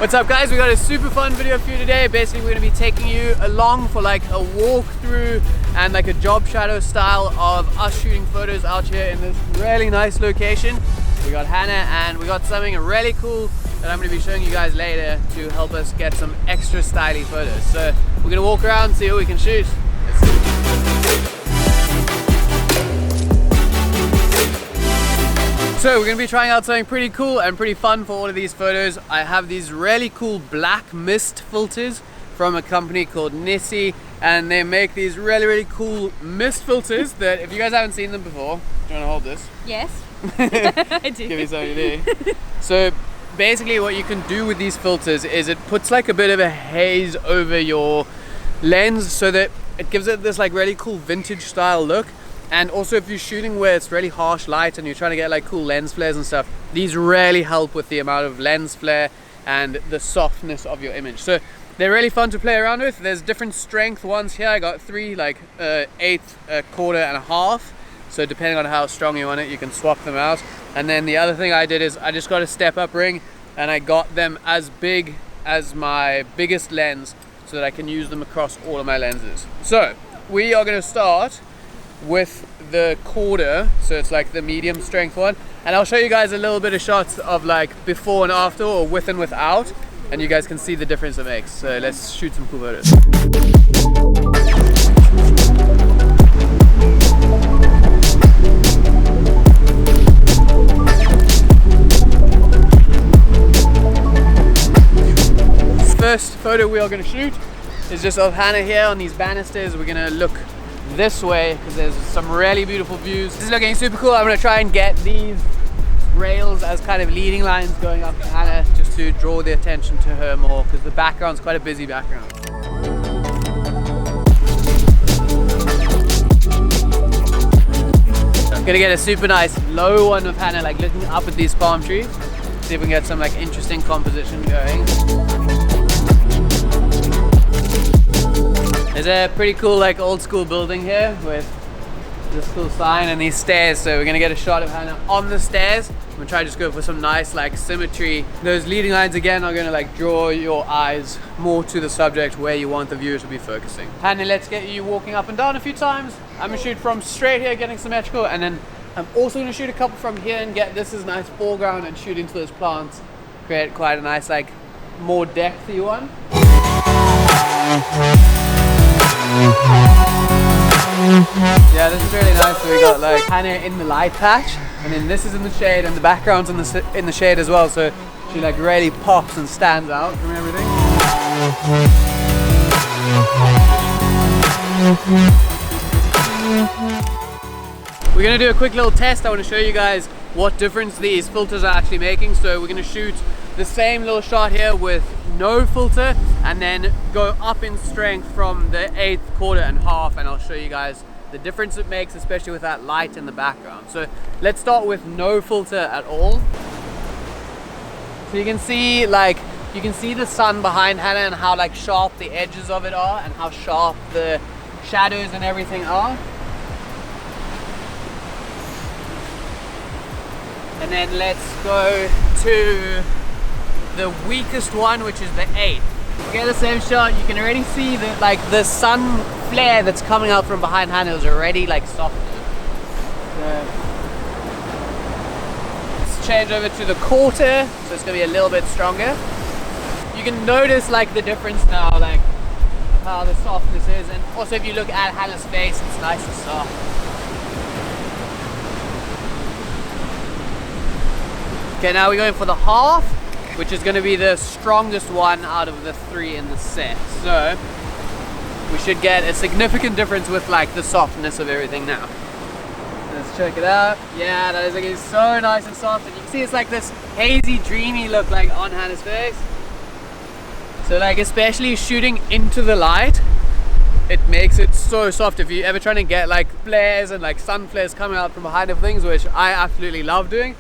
What's up guys, we got a super fun video for you today. Basically we're going to be taking you along for like a walkthrough and like a job shadow style of us shooting photos out here in this really nice location. We got Hannah and we got something really cool that I'm going to be showing you guys later to help us get some extra stylish photos. So we're going to walk around, see what we can shoot. Let's see. So we're going to be trying out something pretty cool and pretty fun for all of these photos. I have these really cool black mist filters from a company called Nissi, and they make these really cool mist filters that if you guys haven't seen them before, do you want to hold this? Yes. I do. Give me something to do. So basically what you can do with these filters is it puts like a bit of a haze over your lens so that it gives it this like really cool vintage style look. And also if you're shooting where it's really harsh light and you're trying to get like cool lens flares and stuff, these really help with the amount of lens flare and the softness of your image. So they're really fun to play around with. There's different strength ones here. I got three, like eighth, a quarter and a half. So depending on how strong you want it, you can swap them out. And then the other thing I did is I just got a step up ring and I got them as big as my biggest lens so that I can use them across all of my lenses. So we are going to start with the quarter, so it's like the medium strength one, and I'll show you guys a little bit of shots of like before and after, or with and without, and you guys can see the difference it makes. So let's shoot some cool photos. First photo we are going to shoot is just of Hannah here on these banisters. We're going to look this way because there's some really beautiful views. This is looking super cool. I'm going to try and get these rails as kind of leading lines going up to Hannah just to draw the attention to her more because the background's quite a busy background. I'm going to get a super nice low one of Hannah like looking up at these palm trees. See if we can get some like interesting composition going. There's a pretty cool like old school building here with this cool sign and these stairs, so we're gonna get a shot of Hannah on the stairs. I'm gonna try to just go for some nice like symmetry. Those leading lines again are gonna like draw your eyes more to the subject where you want the viewer to be focusing. Hannah, let's get you walking up and down a few times. I'm gonna shoot from straight here getting symmetrical, and then I'm also gonna shoot a couple from here and get this as nice foreground and shoot into those plants. Create quite a nice like more depthy one. Yeah, this is really nice. So we got like Hannah in the light patch, and then this is in the shade, and the background's in the shade as well. So she like really pops and stands out from everything. We're gonna do a quick little test. I want to show you guys what difference these filters are actually making. So we're gonna shoot the same little shot here with no filter and then go up in strength from the eighth, quarter and half, and I'll show you guys the difference it makes, especially with that light in the background. So let's start with no filter at all. So you can see the sun behind Hannah and how like sharp the edges of it are and how sharp the shadows and everything are. And then let's go to the weakest one, which is the 8th. Get the same shot. You can already see that like the sun flare that's coming out from behind Hannah is already like softer. So let's change over to the quarter, so it's gonna be a little bit stronger. You can notice like the difference now, like how the softness is, and also if you look at Hannah's face, it's nice and soft. Okay, now we're going for the half, which is going to be the strongest one out of the 3 in the set. So we should get a significant difference with like the softness of everything now. Let's check it out. Yeah, that is looking so nice and soft, and you can see it's like this hazy, dreamy look like on Hannah's face. So like especially shooting into the light, it makes it so soft. If you're ever trying to get like flares and like sun flares coming out from behind of things, which I absolutely love doing,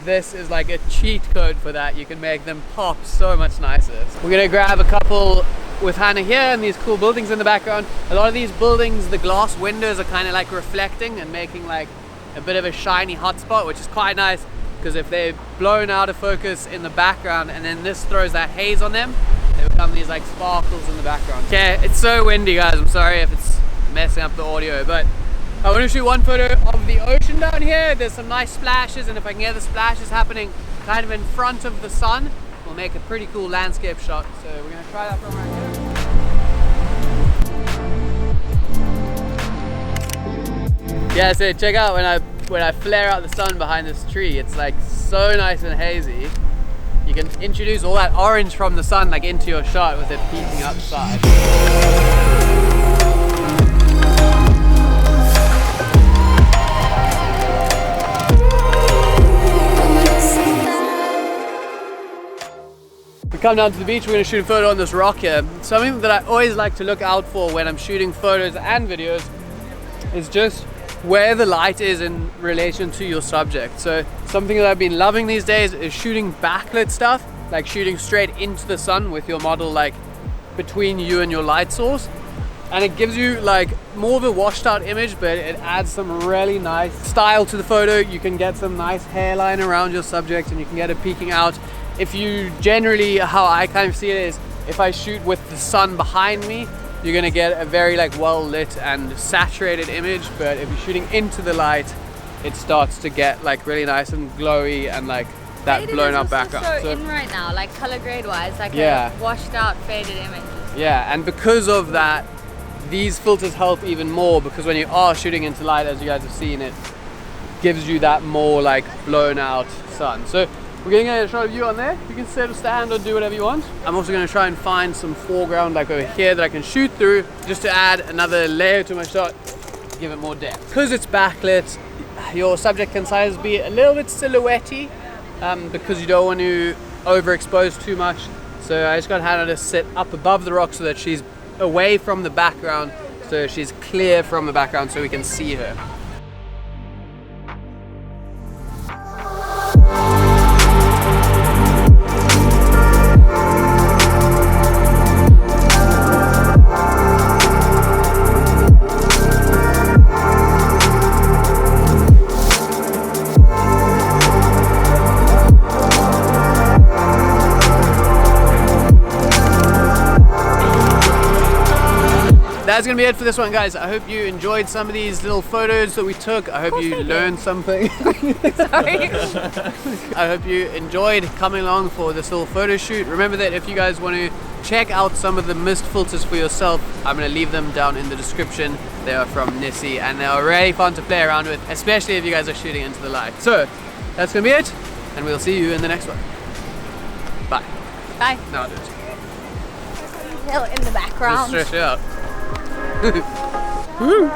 this is like a cheat code for that. You can make them pop so much nicer. We're gonna grab a couple with Hannah here and these cool buildings in the background. A lot of these buildings, the glass windows are kind of like reflecting and making like a bit of a shiny hotspot, which is quite nice. because if they're blown out of focus in the background and then this throws that haze on them, they become these like sparkles in the background. Okay, it's so windy guys, I'm sorry if it's messing up the audio, but I want to shoot one photo of the ocean down here. There's some nice splashes, and if I can get the splashes happening kind of in front of the sun, we'll make a pretty cool landscape shot. So we're going to try that from right here. Yeah, so check out when I flare out the sun behind this tree, it's like so nice and hazy. You can introduce all that orange from the sun like into your shot with it peeking outside. We come down to the beach, we're going to shoot a photo on this rock here. Something that I always like to look out for when I'm shooting photos and videos is just where the light is in relation to your subject. So something that I've been loving these days is shooting backlit stuff, like shooting straight into the sun with your model like between you and your light source. And it gives you like more of a washed out image, but it adds some really nice style to the photo. You can get some nice hairline around your subject and you can get it peeking out. If you generally, how I kind of see it is, if I shoot with the sun behind me, you're gonna get a very like well lit and saturated image, but if you're shooting into the light, it starts to get like really nice and glowy and like that blown up background. So in right now, like color grade wise, like yeah, a washed out faded image. Yeah, and because of that, these filters help even more, because when you are shooting into light, as you guys have seen, it gives you that more like blown out sun. So we're going to get a shot of you on there. You can sit or stand or do whatever you want. I'm also going to try and find some foreground like over here that I can shoot through, just to add another layer to my shot, give it more depth. Because it's backlit, your subject can sometimes be a little bit silhouette-y, because you don't want to overexpose too much. So I just got Hannah to sit up above the rock so that she's away from the background, so she's clear from the background so we can see her. That's gonna be it for this one, guys. I hope you enjoyed some of these little photos that we took. I hope you learned something. Sorry. I hope you enjoyed coming along for this little photo shoot. Remember that if you guys want to check out some of the mist filters for yourself, I'm gonna leave them down in the description. They are from Nissi and they are really fun to play around with, especially if you guys are shooting into the light. So that's gonna be it, and we'll see you in the next one. Bye. Bye. No, I'll do it. Hill in the background. Just stretch it out. Woo!